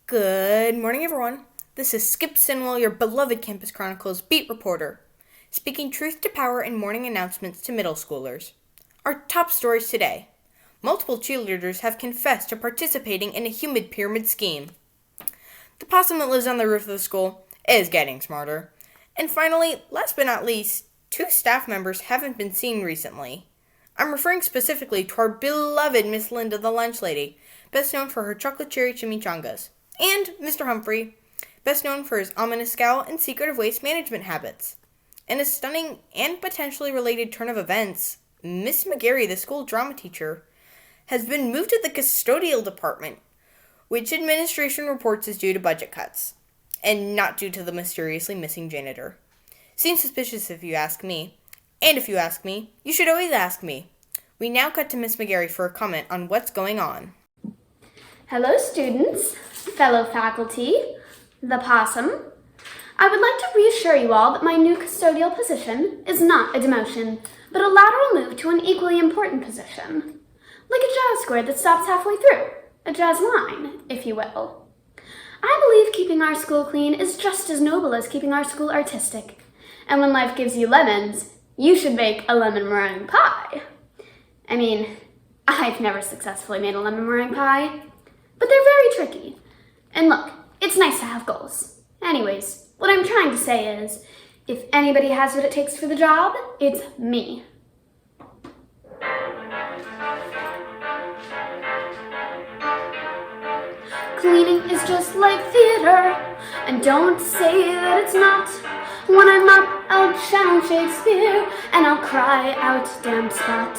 Good morning, everyone. This is Skip Sinwell, your beloved Campus Chronicles beat reporter, speaking truth to power in morning announcements to middle schoolers. Our top stories today. Multiple cheerleaders have confessed to participating in a humid pyramid scheme. The possum that lives on the roof of the school is getting smarter. And finally, last but not least, 2 staff members haven't been seen recently. I'm referring specifically to our beloved Miss Linda the Lunch Lady, best known for her chocolate cherry chimichangas, and Mr. Humphrey, best known for his ominous scowl and secretive waste management habits. In a stunning and potentially related turn of events, Miss McGarry, the school drama teacher, has been moved to the custodial department, which administration reports is due to budget cuts, and not due to the mysteriously missing janitor. Seems suspicious if you ask me. And if you ask me, you should always ask me. We now cut to Miss McGarry for a comment on what's going on. Hello students, fellow faculty, The possum. I would like to reassure you all that my new custodial position is not a demotion, but a lateral move to an equally important position. Like a jazz square that stops halfway through. A jazz line, if you will. I believe keeping our school clean is just as noble as keeping our school artistic. And when life gives you lemons, you should make a lemon meringue pie. I mean, I've never successfully made a lemon meringue pie, but they're very tricky. And look, it's nice to have goals. Anyways, what I'm trying to say is, if anybody has what it takes for the job, it's me. Cleaning is just like theater, and don't say that it's not. When I'm up, I'll channel Shakespeare, and I'll cry out damn spot.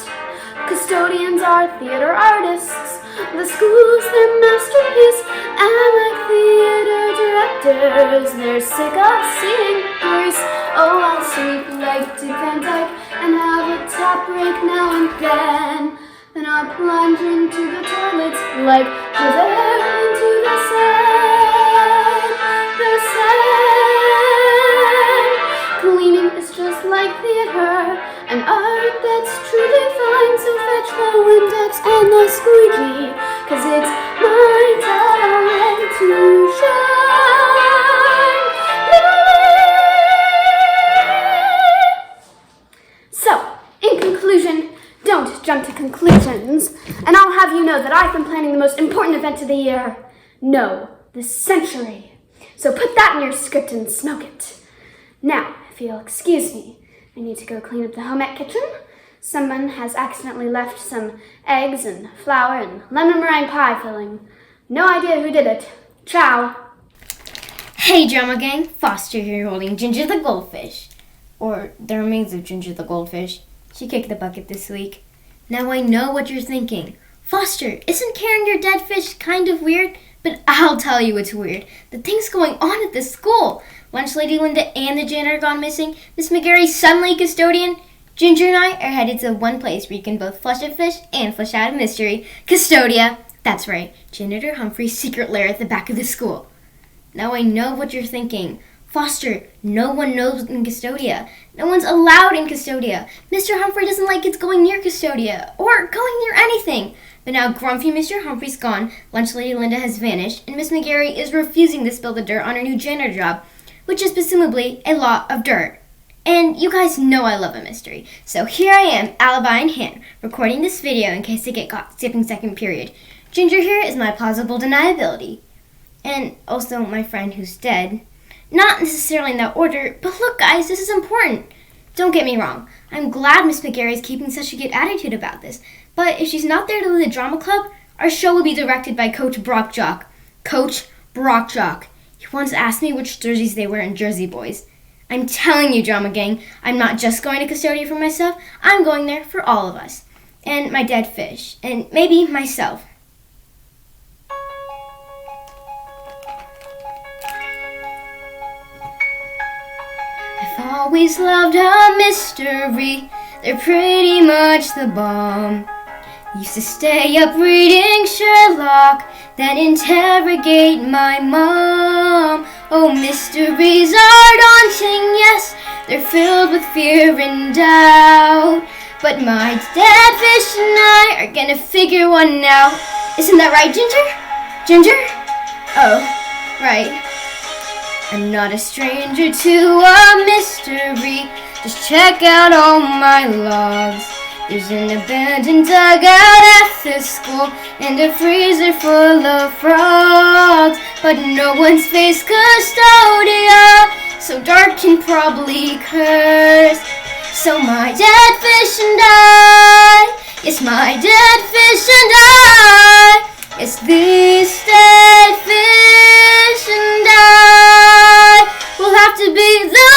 Custodians are theater artists, the school's their masterpiece, and like theater directors, they're sick of seeing Grease. Oh, I'll sweep like Dick Van Dyke, and have a top break now and then. Then I'll plunge into the toilets like Javert into the Seine. The Seine. Cleaning is just like theater, an art that's truly fine. So fetch the Windex and the squeegee, 'cause it's my time to shine. So, in conclusion, don't jump to conclusions, and I'll have you know that I've been planning the most important event of the year. No, the century. So put that in your script and smoke it. Now, if you'll excuse me, I need to go clean up the home ec kitchen. Someone has accidentally left some eggs and flour and lemon meringue pie filling. No idea who did it. Ciao. Hey Drama Gang, Foster here holding Ginger the Goldfish. Or the remains of Ginger the Goldfish. She kicked the bucket this week. Now I know what you're thinking. Foster, isn't carrying your dead fish kind of weird? But I'll tell you what's weird. The things going on at this school. Lunch Lady Linda and the janitor gone missing. Miss McGarry's suddenly custodian. Ginger and I are headed to one place where you can both flush a fish and flush out a mystery. Custodia. That's right. Janitor Humphrey's secret lair at the back of the school. Now I know what you're thinking. Foster, no one knows in Custodia. No one's allowed in Custodia. Mr. Humphrey doesn't like kids going near Custodia or going near anything. But now grumpy Mr. Humphrey's gone, Lunch Lady Linda has vanished, and Miss McGarry is refusing to spill the dirt on her new janitor job, which is presumably a lot of dirt. And you guys know I love a mystery. So here I am, alibi in hand, recording this video in case I get caught skipping second period. Ginger here is my plausible deniability. And also my friend who's dead. Not necessarily in that order, but look guys, this is important. Don't get me wrong, I'm glad Miss McGarry is keeping such a good attitude about this, but if she's not there to lead the drama club, our show will be directed by Coach Brockjock. Coach Brockjock. He once asked me which jerseys they wear in Jersey Boys. I'm telling you, Drama Gang, I'm not just going to Custodia for myself, I'm going there for all of us. And my dead fish, and maybe myself. Always loved a mystery, they're pretty much the bomb. Used to stay up reading Sherlock, then interrogate my mom. Oh, mysteries are daunting, yes, they're filled with fear and doubt. But my dead fish and I are gonna figure one out. Isn't that right, Ginger? Ginger? Oh, right. I'm not a stranger to a mystery. Just check out all my logs. There's an abandoned dugout at the school and a freezer full of frogs. But no one's faced Custodia, so dark can probably curse. So my dead fish and I, yes, my dead fish and I, yes, this dead fish and I will have to be the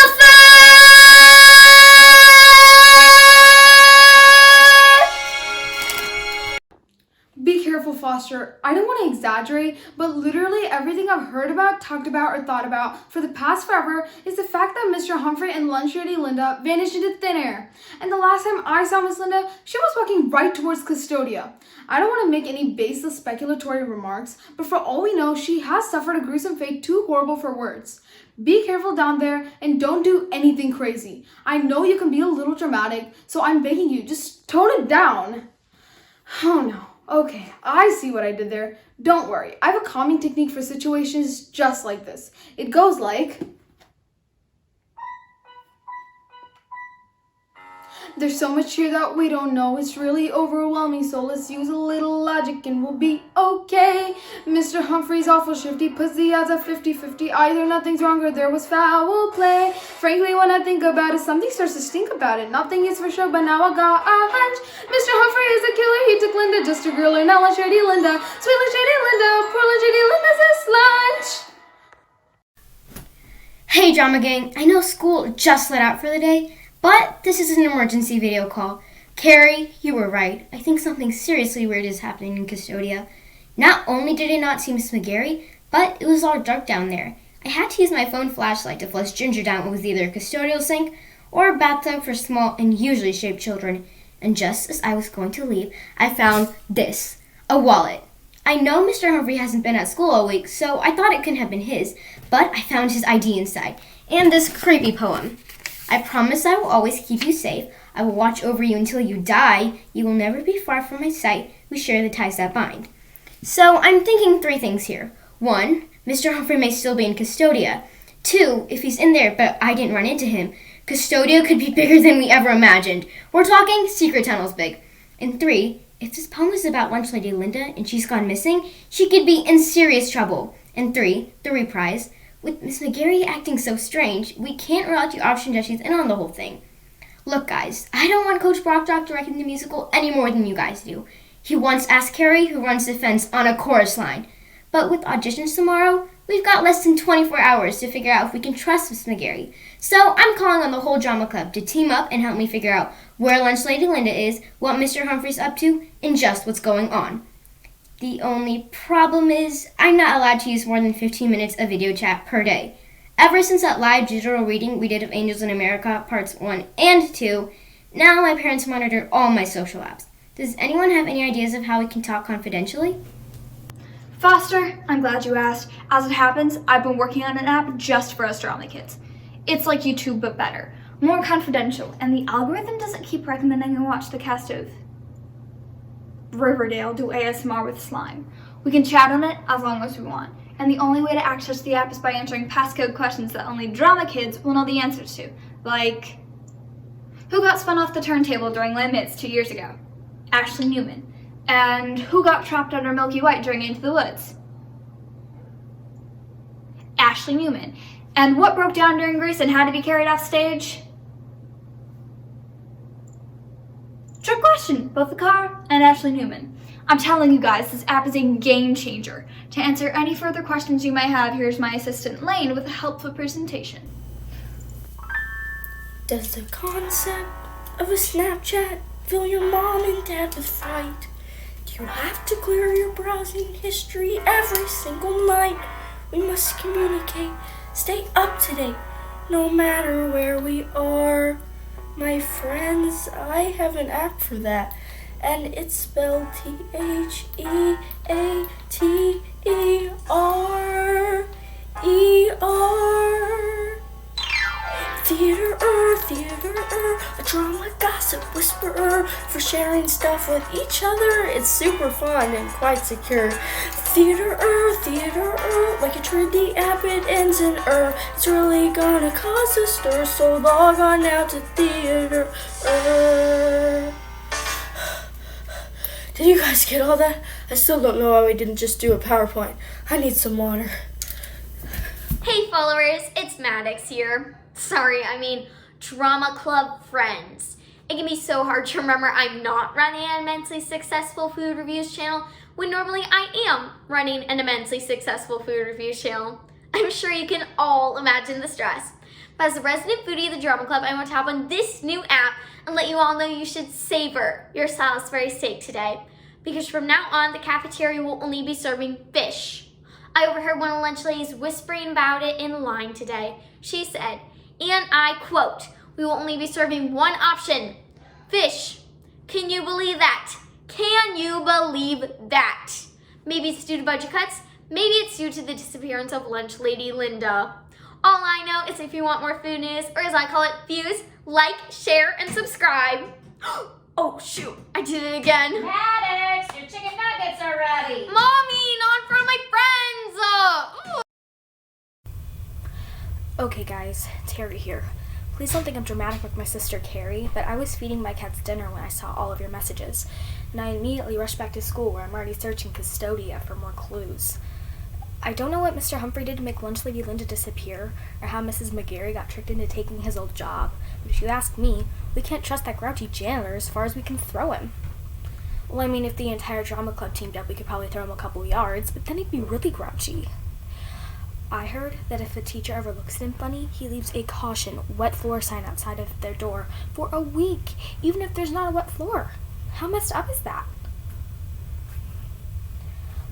Be careful, Foster. I don't want want to exaggerate, but literally everything I've heard about, talked about, or thought about for the past forever is the fact that Mr. Humphrey and Lunch Lady Linda vanished into thin air. And the last time I saw Miss Linda, she was walking right towards Custodia. I don't want to make any baseless speculatory remarks, but for all we know, she has suffered a gruesome fate too horrible for words. Be careful down there and don't do anything crazy. I know you can be a little dramatic, so I'm begging you, just tone it down. Oh no. Okay, I see what I did there. Don't worry, I have a calming technique for situations just like this. It goes like... There's so much here that we don't know. It's really overwhelming, so let's use a little logic and we'll be okay. Mr. Humphrey's awful shifty, puts the odds at 50-50. Either nothing's wrong or there was foul play. Frankly, when I think about it, something starts to stink about it. Nothing is for sure, but now I got a hunch. Mr. Humphrey is a killer. He took Linda just to grill her. Now lunch lady Linda, sweet lunch lady Linda, poor lunch lady Linda's this lunch. Hey drama gang, I know school just let out for the day, but this is an emergency video call. Carrie, you were right. I think something seriously weird is happening in Custodia. Not only did it not seem McGarry, but it was all dark down there. I had to use my phone flashlight to flush Ginger down what was either a custodial sink or a bathtub for small and usually shaped children. And just as I was going to leave, I found this, a wallet. I know Mr. Humphrey hasn't been at school all week, so I thought it couldn't have been his, but I found his ID inside, and this creepy poem. I promise I will always keep you safe. I will watch over you until you die. You will never be far from my sight. We share the ties that bind. So I'm thinking 3 things here. 1, Mr. Humphrey may still be in Custodia. 2, if he's in there but I didn't run into him, Custodia could be bigger than we ever imagined. We're talking secret tunnels big. And 3, if this poem is about Lunch Lady Linda and she's gone missing, she could be in serious trouble. And 3, the reprise. With Miss McGarry acting so strange, we can't rule out the option that she's in on the whole thing. Look, guys, I don't want Coach Brockdock directing the musical any more than you guys do. He once asked Carrie, who runs the fence, on a chorus line. But with auditions tomorrow, we've got less than 24 hours to figure out if we can trust Miss McGarry. So I'm calling on the whole drama club to team up and help me figure out where Lunch Lady Linda is, what Mr. Humphrey's up to, and just what's going on. The only problem is I'm not allowed to use more than 15 minutes of video chat per day. Ever since that live digital reading we did of Angels in America, parts 1 and 2, now my parents monitor all my social apps. Does anyone have any ideas of how we can talk confidentially? Foster, I'm glad you asked. As it happens, I've been working on an app just for us drama kids. It's like YouTube, but better. More confidential, and the algorithm doesn't keep recommending I watch the cast of Riverdale do ASMR with slime. We can chat on it as long as we want, and the only way to access the app is by answering passcode questions that only drama kids will know the answers to, like, who got spun off the turntable during Les Mis 2 years ago? Ashley Newman. And who got trapped under Milky White during Into the Woods? Ashley Newman. And what broke down during Grease and had to be carried off stage? Trick question, both the car and Ashley Newman. I'm telling you guys, this app is a game changer. To answer any further questions you may have, here's my assistant Lane with a helpful presentation. Does the concept of a Snapchat fill your mom and dad with fright? Do you have to clear your browsing history every single night? We must communicate, stay up to date, no matter where we are. My friends, I have an app for that, and it's spelled Theater, theater, a drama gossip whisperer for sharing stuff with each other. It's super fun and quite secure. Theater, like a trendy app, it ends in It's really gonna cause a stir, so log on now to Theater. Did you guys get all that? I still don't know why we didn't just do a PowerPoint. I need some water. Hey followers, it's Maddox here. Sorry, I mean drama club friends. It can be so hard to remember I'm not running an immensely successful food reviews channel when normally I am running an immensely successful food reviews channel. I'm sure you can all imagine the stress. But as the resident foodie of the drama club, I want to hop on this new app and let you all know you should savor your Salisbury steak today. because from now on, the cafeteria will only be serving fish. I overheard one of the lunch ladies whispering about it in line today. She said, and I quote, "We will only be serving one option, fish." Can you believe that? Can you believe that? Maybe it's due to budget cuts. Maybe it's due to the disappearance of lunch lady Linda. All I know is if you want more food news, or as I call it, views, like, share, and subscribe. Oh shoot, I did it again. Maddox, your chicken nuggets are ready. Mommy, not in front of my friends. Okay guys, Terry here. Please don't think I'm dramatic like my sister Carrie, but I was feeding my cats dinner when I saw all of your messages, and I immediately rushed back to school where I'm already searching Custodia for more clues. I don't know what Mr. Humphrey did to make Lunch Lady Linda disappear, or how Mrs. McGarry got tricked into taking his old job, but if you ask me, we can't trust that grouchy janitor as far as we can throw him. Well, I mean, if the entire drama club teamed up, we could probably throw him a couple yards, but then he'd be really grouchy. I heard that if a teacher ever looks at him funny, he leaves a caution wet floor sign outside of their door for a week, even if there's not a wet floor. How messed up is that?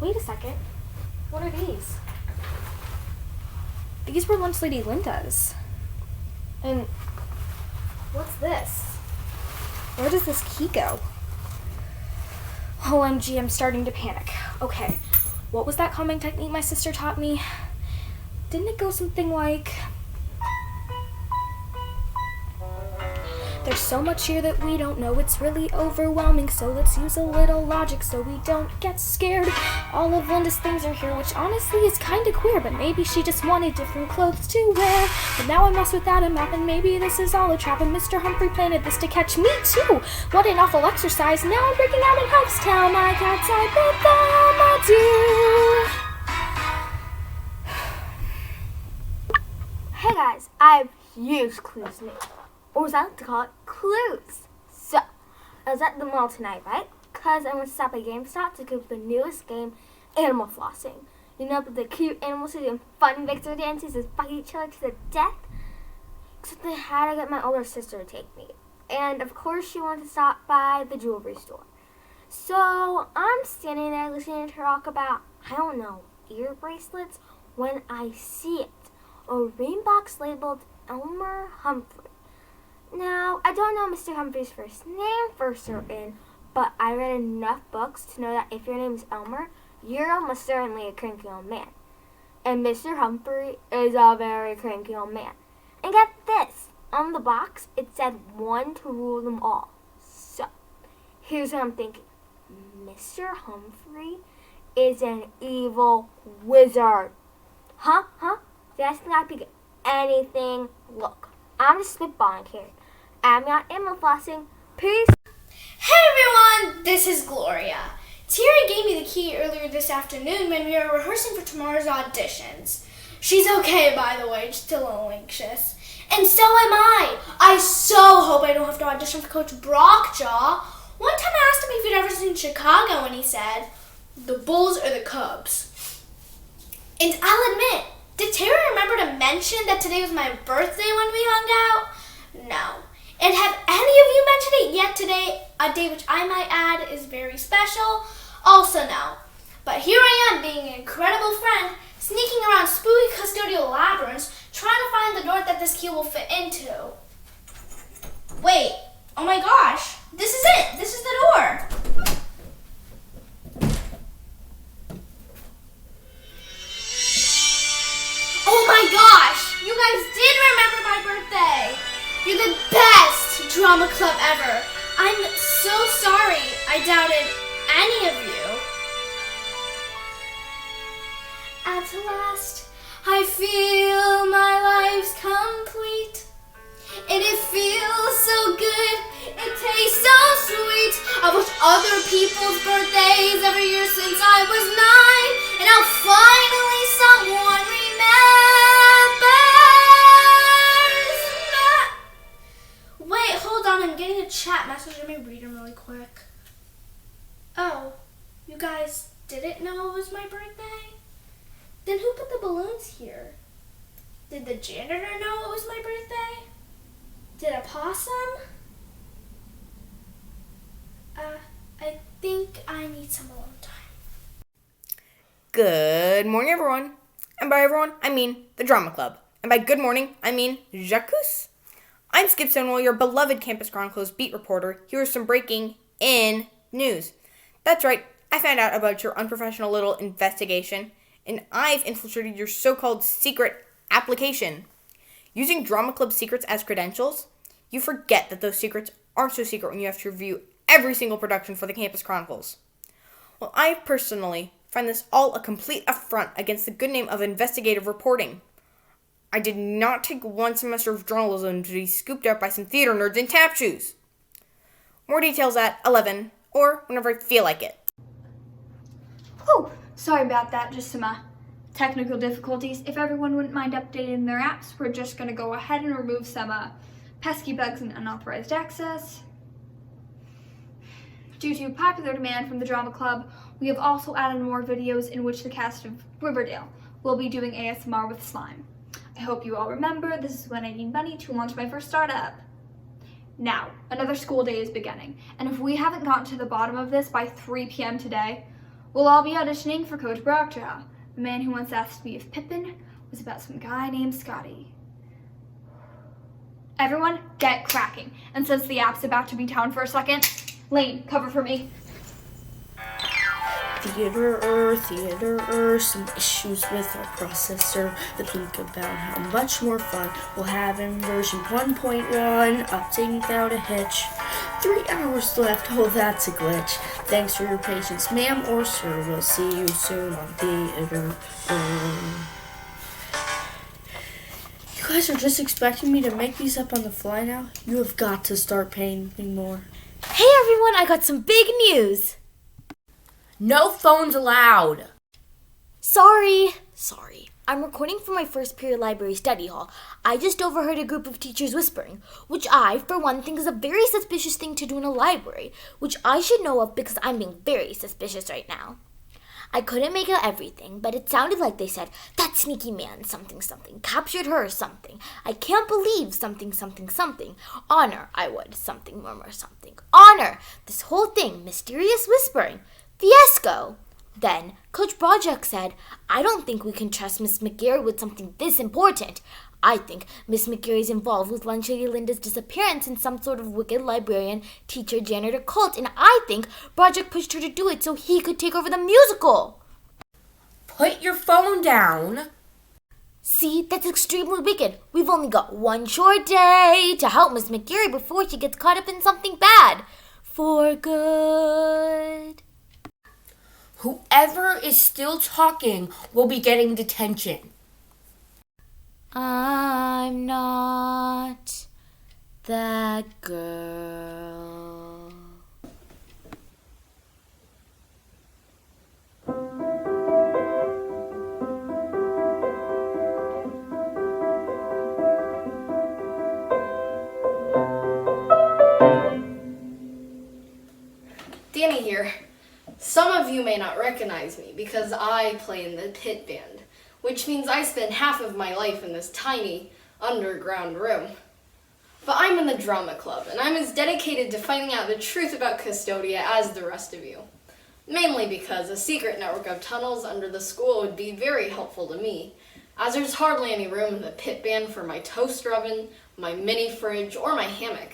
Wait a second. What are these? These were Lunch Lady Linda's. And what's this? Where does this key go? OMG, I'm starting to panic. Okay, what was that calming technique my sister taught me? Didn't it go something like, "There's so much here that we don't know, it's really overwhelming, so let's use a little logic so we don't get scared. All of Linda's things are here," which honestly is kinda queer, but maybe she just wanted different clothes to wear. But now I'm lost without a map, and maybe this is all a trap, and Mr. Humphrey planted this to catch me too. What an awful exercise, now I'm breaking out in hugs. Tell my cats I bid them adieu. Hey guys, I have huge clues news, or as I like to call it, clues. So, I was at the mall tonight, right? Because I went to stop at GameStop to get the newest game, Animal Flossing. You know, with the cute animals who do fun victory dances and fight each other to the death? Except I had to get my older sister to take me. And of course she wanted to stop by the jewelry store. So, I'm standing there listening to her talk about, I don't know, ear bracelets, when I see it. A ring box labeled Elmer Humphrey. Now, I don't know Mr. Humphrey's first name for certain, but I read enough books to know that if your name is Elmer, you're almost certainly a cranky old man. And Mr. Humphrey is a very cranky old man. And get this, on the box it said one to rule them all. So, here's what I'm thinking. Mr. Humphrey is an evil wizard. Huh? That's not big anything. Look, I'm just spitballing here. I'm not animal flossing. Peace. Hey everyone, this is Gloria. Terry gave me the key earlier this afternoon when we were rehearsing for tomorrow's auditions. She's okay, by the way, just a little anxious. And so am I. I so hope I don't have to audition for Coach Brockjaw. One time I asked him if he'd ever seen Chicago, and he said, "The Bulls or the Cubs." And I'll admit, did Terry remember to mention that today was my birthday when we hung out? No. And have any of you mentioned it yet today? A day which I might add is very special? Also no. But here I am being an incredible friend, sneaking around spooky custodial labyrinths, trying to find the door that this key will fit into. Wait, oh my gosh, this is it. This is the door. Oh my gosh! You guys did remember my birthday! You're the best drama club ever! I'm so sorry I doubted any of you. At last, I feel my life's complete. And it feels so good, it tastes so sweet. I've watched other people's birthdays every year since I was 9. And now finally someone remembers. Wait, hold on, I'm getting a chat message. Let me read them really quick. Oh, you guys didn't know it was my birthday? Then who put the balloons here? Did the janitor know it was my birthday? Did a possum? I think I need some alone time. Good morning, everyone. And by everyone, I mean the Drama Club. And by good morning, I mean Jacques. I'm Skip Stonewall, your beloved Campus Chronicles beat reporter. Here is some breaking in news. That's right, I found out about your unprofessional little investigation, and I've infiltrated your so-called secret application. Using Drama Club secrets as credentials, you forget that those secrets aren't so secret when you have to review every single production for the Campus Chronicles. Well, I personally find this all a complete affront against the good name of investigative reporting. I did not take one semester of journalism to be scooped out by some theater nerds in tap shoes. More details at 11, or whenever I feel like it. Oh, sorry about that. Just some technical difficulties. If everyone wouldn't mind updating their apps, we're just going to go ahead and remove some pesky bugs and unauthorized access. Due to popular demand from the Drama Club, we have also added more videos in which the cast of Riverdale will be doing ASMR with slime. I hope you all remember, this is when I need money to launch my first startup. Now, another school day is beginning, and if we haven't gotten to the bottom of this by 3 p.m. today, we'll all be auditioning for Coach Brockjaw, the man who once asked me if Pippin was about some guy named Scotty. Everyone, get cracking. And since the app's about to be down for a second, Lane, cover for me. Theater, some issues with our processor. But think about how much more fun we'll have in version 1.1, updating without a hitch. 3 hours left, oh that's a glitch. Thanks for your patience, ma'am or sir. We'll see you soon on Theater. You guys are just expecting me to make these up on the fly now? You have got to start paying me more. Hey everyone, I got some big news. No phones allowed. Sorry. I'm recording for my first period library study hall. I just overheard a group of teachers whispering, which I, for one, think is a very suspicious thing to do in a library, which I should know of because I'm being very suspicious right now. I couldn't make out everything, but it sounded like they said, that sneaky man, something, captured her or something. I can't believe something. Honor, I would, something, murmur, something. Honor! This whole thing, mysterious whispering. Fiasco! Then, Coach Broderick said, I don't think we can trust Miss McGarry with something this important. I think Miss McGarry's involved with Lunch Lady Linda's disappearance in some sort of wicked librarian, teacher, janitor cult, and I think Broderick pushed her to do it so he could take over the musical. Put your phone down. See, that's extremely wicked. We've only got one short day to help Miss McGarry before she gets caught up in something bad. For good. Whoever is still talking will be getting detention. I'm not that girl. Danny here. Some of you may not recognize me because I play in the pit band, which means I spend half of my life in this tiny underground room. But I'm in the drama club, and I'm as dedicated to finding out the truth about Custodia as the rest of you. Mainly because a secret network of tunnels under the school would be very helpful to me, as there's hardly any room in the pit band for my toaster oven, my mini fridge, or my hammock.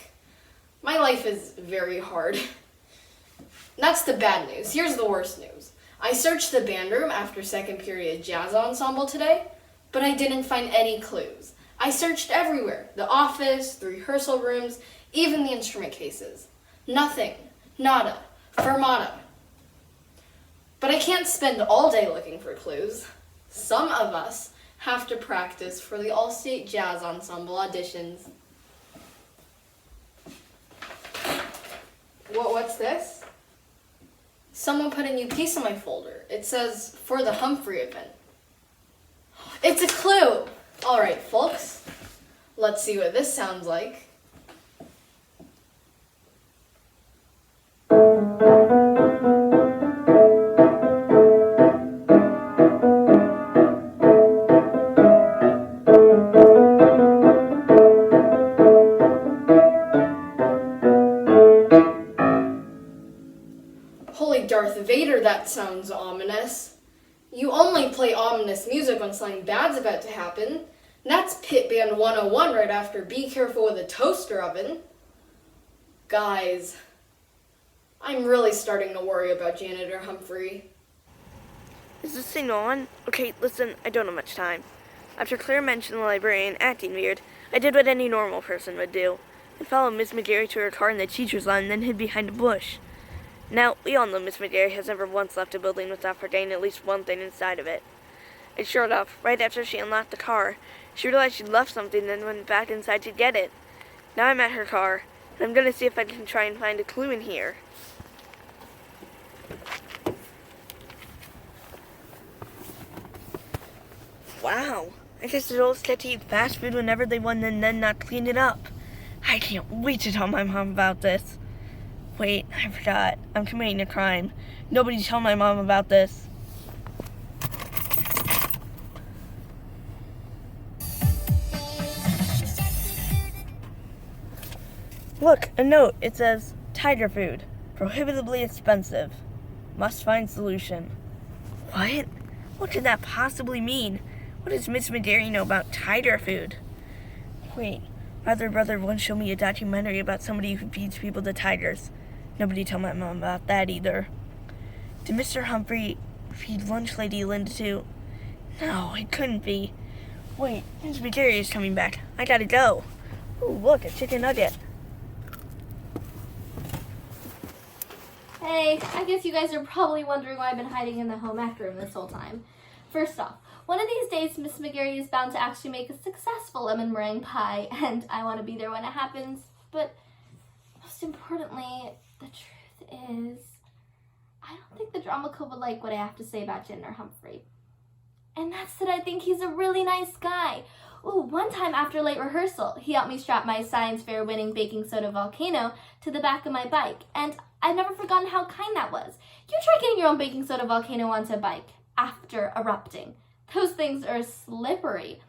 My life is very hard. That's the bad news. Here's the worst news. I searched the band room after second period jazz ensemble today, but I didn't find any clues. I searched everywhere, the office, the rehearsal rooms, even the instrument cases. Nothing. Nada. Fermata. But I can't spend all day looking for clues. Some of us have to practice for the All-State Jazz Ensemble auditions. What's this? Someone put a new piece in my folder. It says, for the Humphrey event. It's a clue! Alright, folks. Let's see what this sounds like. ominous music when something bad's about to happen. That's Pit Band 101 right after Be Careful with a Toaster Oven. Guys, I'm really starting to worry about Janitor Humphrey. Is this thing on? Okay, listen, I don't have much time. After Claire mentioned the librarian acting weird, I did what any normal person would do. I followed Miss McGarry to her car in the teacher's line and then hid behind a bush. Now, we all know Miss McGarry has never once left a building without forgetting at least one thing inside of it. And sure enough, right after she unlocked the car, she realized she'd left something and then went back inside to get it. Now I'm at her car, and I'm gonna see if I can try and find a clue in here. Wow, I guess the adults get to eat fast food whenever they want and then not clean it up. I can't wait to tell my mom about this. Wait, I forgot. I'm committing a crime. Nobody tell my mom about this. Look, a note. It says, tiger food. Prohibitively expensive. Must find solution. What? What could that possibly mean? What does Miss McGarry know about tiger food? Wait, my other brother once showed me a documentary about somebody who feeds people to tigers. Nobody tell my mom about that either. Did Mr. Humphrey feed lunch lady Linda too? No, it couldn't be. Wait, Miss McGarry is coming back. I gotta go. Ooh, look, a chicken nugget. Hey, I guess you guys are probably wondering why I've been hiding in the home ec room this whole time. First off, one of these days Miss McGarry is bound to actually make a successful lemon meringue pie, and I want to be there when it happens. But most importantly, the truth is, I don't think the drama club would like what I have to say about Janitor Humphrey. And that's that I think he's a really nice guy. Ooh, one time after late rehearsal, he helped me strap my science fair winning baking soda volcano to the back of my bike, and I've never forgotten how kind that was. You try getting your own baking soda volcano onto a bike after erupting. Those things are slippery.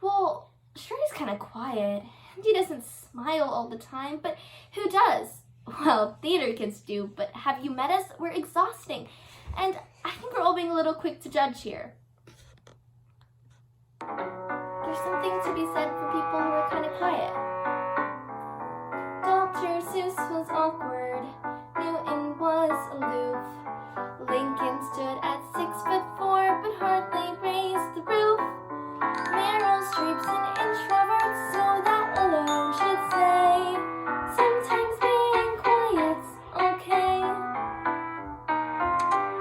Well, sure he's kind of quiet, and he doesn't smile all the time, but who does? Well, theater kids do, but have you met us? We're exhausting, and I think we're all being a little quick to judge here. There's something to be said for people who are kind of quiet. Dr. Seuss was awkward. Newton was aloof. Lincoln stood at 6'4", but hardly raised the roof. Meryl Streep's an introvert, so that alone should say sometimes being quiet's okay.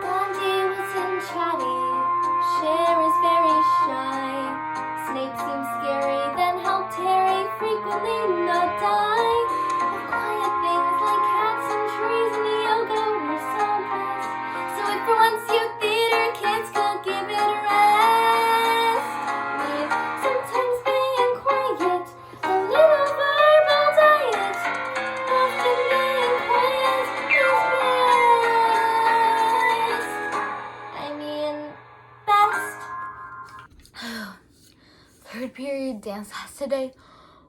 Gandhi wasn't chatty. Cher is very shy. Snape seems scary, then helped Harry frequently not die. But quiet things like cats and trees and yoga were so best. So if for once you theater kids could give it a rest, with sometimes being quiet, a little verbal diet, often being quiet is best. I mean, best. Third period dance class today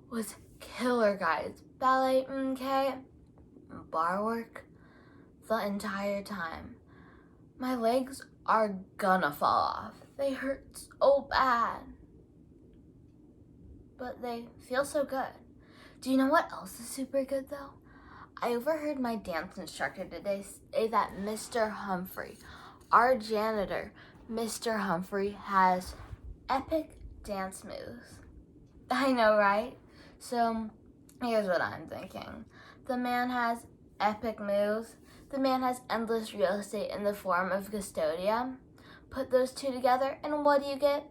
was killer, guys. Ballet, okay, bar work, the entire time. My legs are gonna fall off. They hurt so bad. But they feel so good. Do you know what else is super good though? I overheard my dance instructor today say that Mr. Humphrey, our janitor, Mr. Humphrey, has epic dance moves. I know, right? So here's what I'm thinking. The man has epic moves. The man has endless real estate in the form of Custodia. Put those two together, and what do you get?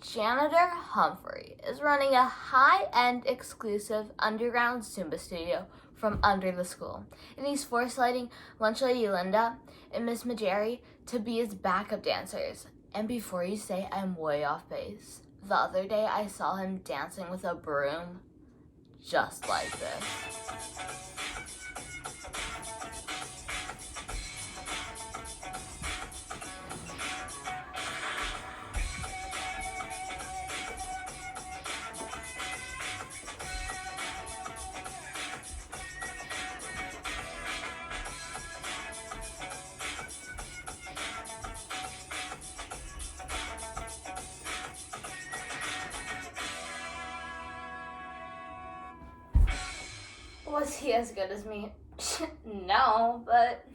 Janitor Humphrey is running a high-end exclusive underground Zumba studio from under the school. And he's force-lighting Lunch Lady Linda and Miss McGarry to be his backup dancers. And before you say I'm way off base, the other day I saw him dancing with a broom just like this. Was he as good as me? No, but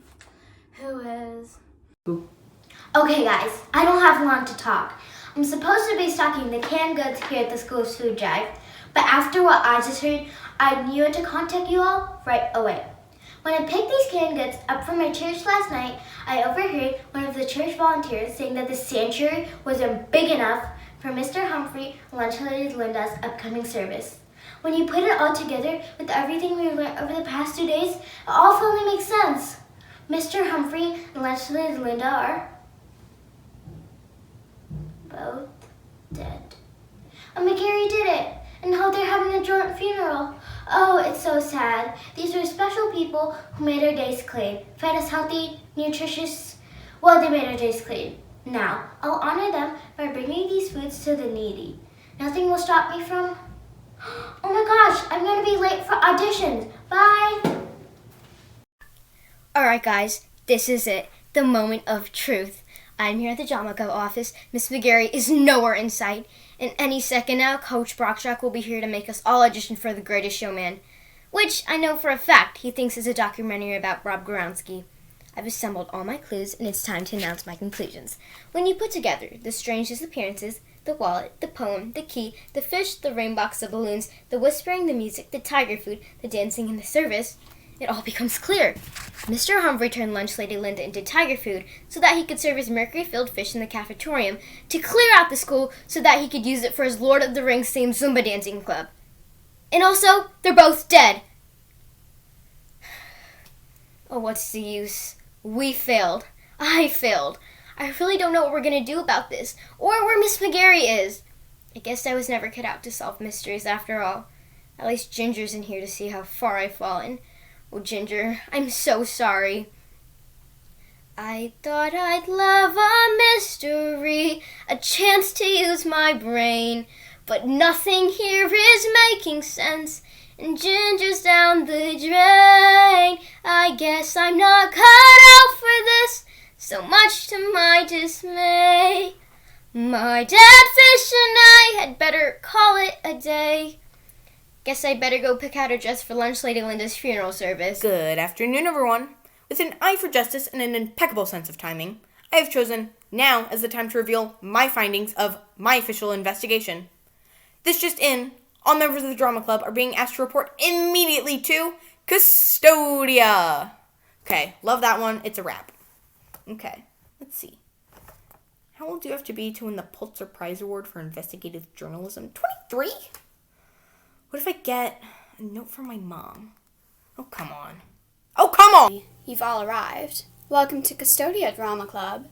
who is? Okay, guys, I don't have long to talk. I'm supposed to be stocking the canned goods here at the school's food drive, but after what I just heard, I knew to contact you all right away. When I picked these canned goods up from my church last night, I overheard one of the church volunteers saying that the sanctuary wasn't big enough for Mr. Humphrey and Lunch Lady Linda's upcoming service. When you put it all together with everything we learned over the past 2 days, it all finally makes sense. Mr. Humphrey and Lunch Lady Linda are both dead. And McGarry did it, and now they're having a joint funeral. Oh, it's so sad. These were special people who made our days clean, fed us healthy, nutritious. Well, they made our days clean. Now, I'll honor them by bringing these foods to the needy. Nothing will stop me from... Oh my gosh, I'm going to be late for auditions. Bye! Alright guys, this is it. The moment of truth. I'm here at the Drama Club office. Miss McGarry is nowhere in sight. And any second now, Coach Brockstrack will be here to make us all audition for The Greatest Showman, which I know for a fact he thinks is a documentary about Rob Goronsky. I've assembled all my clues, and it's time to announce my conclusions. When you put together the strange disappearances, the wallet, the poem, the key, the fish, the rainbox, the balloons, the whispering, the music, the tiger food, the dancing, and the service, it all becomes clear. Mr. Humphrey turned Lunch Lady Linda into tiger food so that he could serve his mercury-filled fish in the cafetorium to clear out the school so that he could use it for his Lord of the Rings-themed Zumba dancing club. And also, they're both dead. Oh, what's the use? We failed. I failed. I really don't know what we're going to do about this, or where Miss McGarry is. I guess I was never cut out to solve mysteries after all. At least Ginger's in here to see how far I've fallen. Oh, Ginger, I'm so sorry. I thought I'd love a mystery, a chance to use my brain, but nothing here is making sense, and Ginger's down the drain. I guess I'm not cut out for this, so much to my dismay. My dad, fish, and I had better call it a day. Guess I better go pick out a dress for Lunch Lady Linda's funeral service. Good afternoon, everyone. With an eye for justice and an impeccable sense of timing, I have chosen now as the time to reveal my findings of my official investigation. This just in, all members of the drama club are being asked to report immediately to Custodia. Okay, love that one. It's a wrap. Okay, let's see. How old do you have to be to win the Pulitzer Prize Award for Investigative Journalism? 23? What if I get a note from my mom? Oh, come on. Oh, come on! You've all arrived. Welcome to Custodia Drama Club.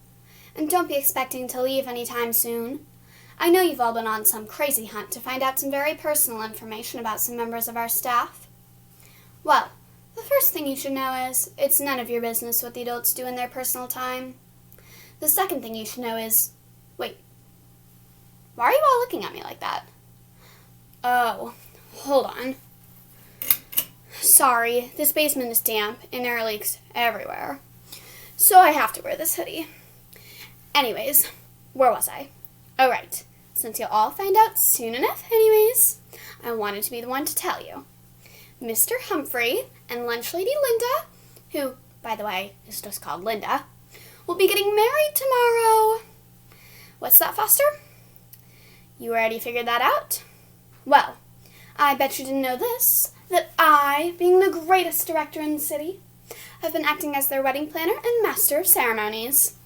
And don't be expecting to leave anytime soon. I know you've all been on some crazy hunt to find out some very personal information about some members of our staff. Well, the first thing you should know is it's none of your business what the adults do in their personal time. The second thing you should know is... Wait. Why are you all looking at me like that? Oh... Hold on. Sorry, this basement is damp and there are leaks everywhere. So I have to wear this hoodie. Anyways, where was I? Oh, right. Since you'll all find out soon enough anyways, I wanted to be the one to tell you. Mr. Humphrey and Lunch Lady Linda, who, by the way, is just called Linda, will be getting married tomorrow. What's that, Foster? You already figured that out? Well, I bet you didn't know this, that I, being the greatest director in the city, have been acting as their wedding planner and master of ceremonies.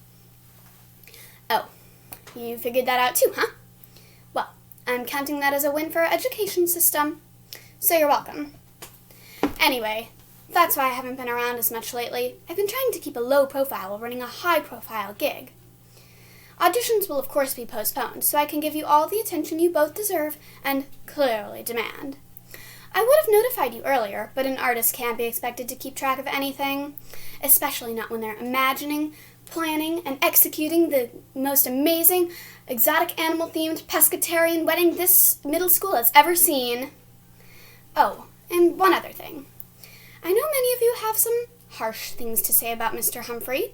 Oh, you figured that out too, huh? Well, I'm counting that as a win for our education system, so you're welcome. Anyway, that's why I haven't been around as much lately. I've been trying to keep a low profile while running a high-profile gig. Auditions will of course be postponed, so I can give you all the attention you both deserve and clearly demand. I would have notified you earlier, but an artist can't be expected to keep track of anything, especially not when they're imagining, planning, and executing the most amazing, exotic animal-themed pescatarian wedding this middle school has ever seen. Oh, and one other thing. I know many of you have some harsh things to say about Mr. Humphrey,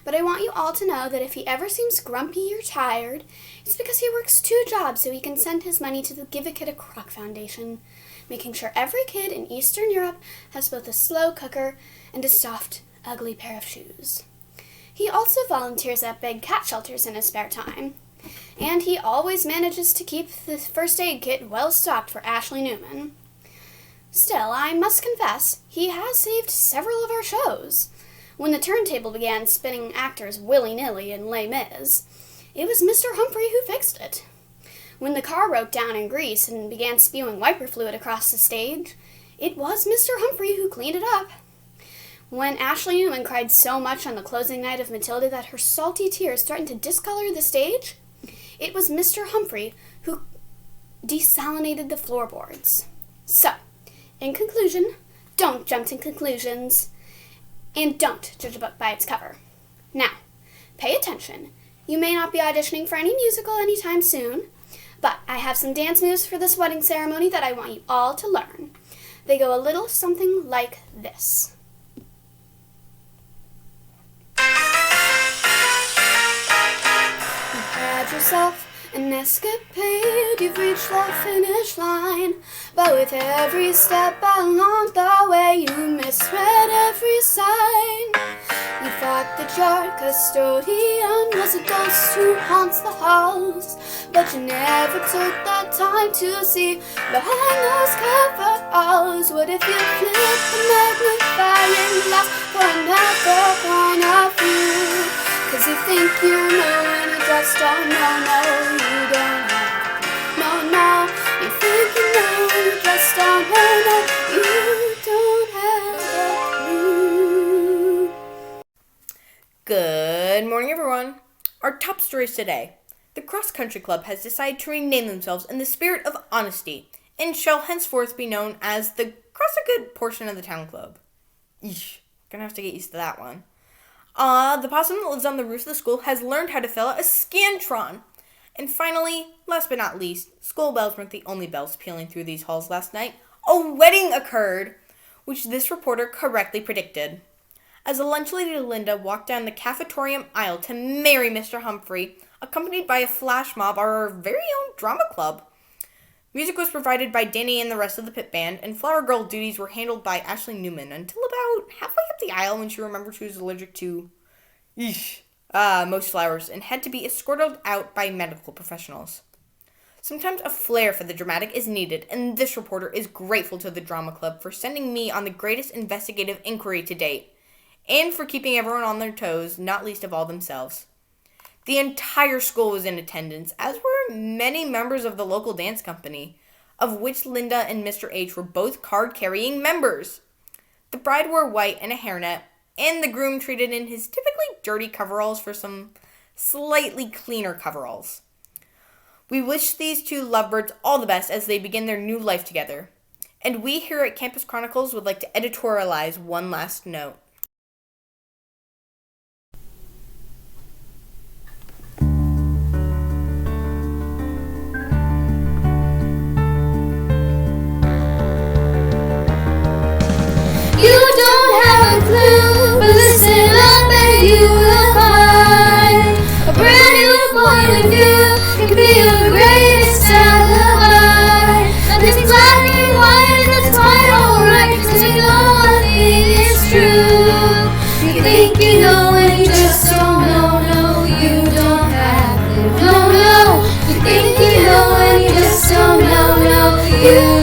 but I want you all to know that if he ever seems grumpy or tired, it's because he works 2 jobs so he can send his money to the Give a Kid a Crock Foundation. making sure every kid in Eastern Europe has both a slow cooker and a soft, ugly pair of shoes. He also volunteers at big cat shelters in his spare time, and he always manages to keep the first aid kit well stocked for Ashley Newman. Still, I must confess, he has saved several of our shows. When the turntable began spinning actors willy-nilly in Les Mis, it was Mr. Humphrey who fixed it. When the car broke down in Greece and began spewing wiper fluid across the stage, it was Mr. Humphrey who cleaned it up. When Ashley Newman cried so much on the closing night of Matilda that her salty tears threatened to discolor the stage, it was Mr. Humphrey who desalinated the floorboards. So, in conclusion, don't jump to conclusions, and don't judge a book by its cover. Now, pay attention. You may not be auditioning for any musical anytime soon, but I have some dance moves for this wedding ceremony that I want you all to learn. They go a little something like this. You had yourself an escapade, you've reached the finish line, but with every step along the way you misread every sign. You thought that your custodian was a ghost who haunts the halls, but you never took the time to see behind those coveralls. What if you flipped the magnifying glass for another point of view? 'Cause you think you know and you just don't know. No, you don't have to. No, you think you know and you just don't know. No, you don't have a clue. Good morning, everyone. Our top stories today. The Cross Country Club has decided to rename themselves in the spirit of honesty and shall henceforth be known as the Cross a Good portion of the town club. Eesh, gonna have to get used to that one. The possum that lives on the roof of the school has learned how to fill out a Scantron. And finally, last but not least, school bells weren't the only bells pealing through these halls last night. A wedding occurred, which this reporter correctly predicted. As the lunch lady Linda walked down the cafetorium aisle to marry Mr. Humphrey, accompanied by a flash mob of our very own drama club. Music was provided by Danny and the rest of the pit band, and flower girl duties were handled by Ashley Newman until about halfway up the aisle when she remembered she was allergic to most flowers and had to be escorted out by medical professionals. Sometimes a flair for the dramatic is needed, and this reporter is grateful to the drama club for sending me on the greatest investigative inquiry to date, and for keeping everyone on their toes, not least of all themselves. The entire school was in attendance, as were many members of the local dance company, of which Linda and Mr. H were both card-carrying members. The bride wore white and a hairnet, and the groom traded in his typically dirty coveralls for some slightly cleaner coveralls. We wish these two lovebirds all the best as they begin their new life together. And we here at Campus Chronicles would like to editorialize one last note. You